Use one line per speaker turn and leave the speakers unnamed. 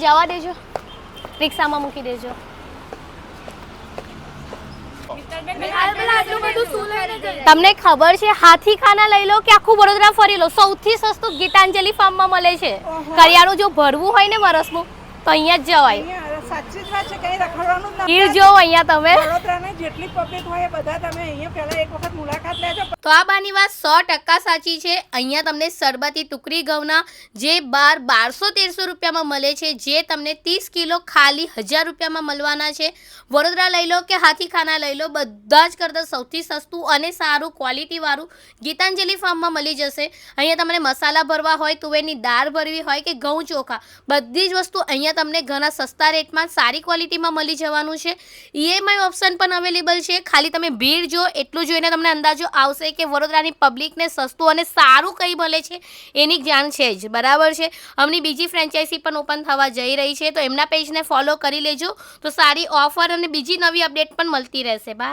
જવા દેજો, રિક્ષામાં મૂકી દેજો. તમને ખબર છે હાથીખાના લઈ લો કે આખું વડોદરા ફરી લો, સૌથી સસ્તું ગીતાંજલિ ફાર્મમાં મળે છે. કરિયાણું જો ભરવું હોય ને વરસનું તો અહીંયા જ જવાય.
સાચી જ વાત છે, કઈ રખડવાનું જ
ગીર જો અહીંયા તમે
વડોદરાની જેટલી પબ્લિક હોય બધા તમે અહીંયા પહેલા એક વખત મુલાકાત લેજો.
તો આ બાની વાત 100% સાચી છે. અહીંયા તમને સરબતી ટુકડી ઘઉંના જે 1200-1300 રૂપિયામાં મળે છે, જે તમને 30 કિલો ખાલી 1000 રૂપિયામાં મળવાના છે. વડોદરા લઈ લો કે હાથીખાના લઈ લો, બધા જ કરતાં સૌથી સસ્તું અને સારું ક્વોલિટીવાળું ગીતાંજલિ ફાર્મમાં મળી જશે. અહીંયા તમને મસાલા ભરવા હોય, તુવેરની દાળ ભરવી હોય કે ઘઉં ચોખા, બધી જ વસ્તુ અહીંયા તમને ઘણા સસ્તા રેટમાં સારી ક્વોલિટીમાં મળી જવાનું છે. EMI ઓપ્શન પણ અવેલેબલ છે. ખાલી તમે ભીડ જો, એટલું જોઈને તમને અંદાજો આવશે કે વડોદરાની પબ્લિકને સસ્તું અને સારું કઈ મળે છે એની જાણ છે જ, બરાબર છે. અમની બીજી ફ્રેન્ચાઇઝી પણ ઓપન થવા જઈ રહી છે, તો એમના પેજને ફોલો કરી લેજો, તો સારી ઓફર અને બીજી નવી અપડેટ પણ મળતી રહેશે. બાય.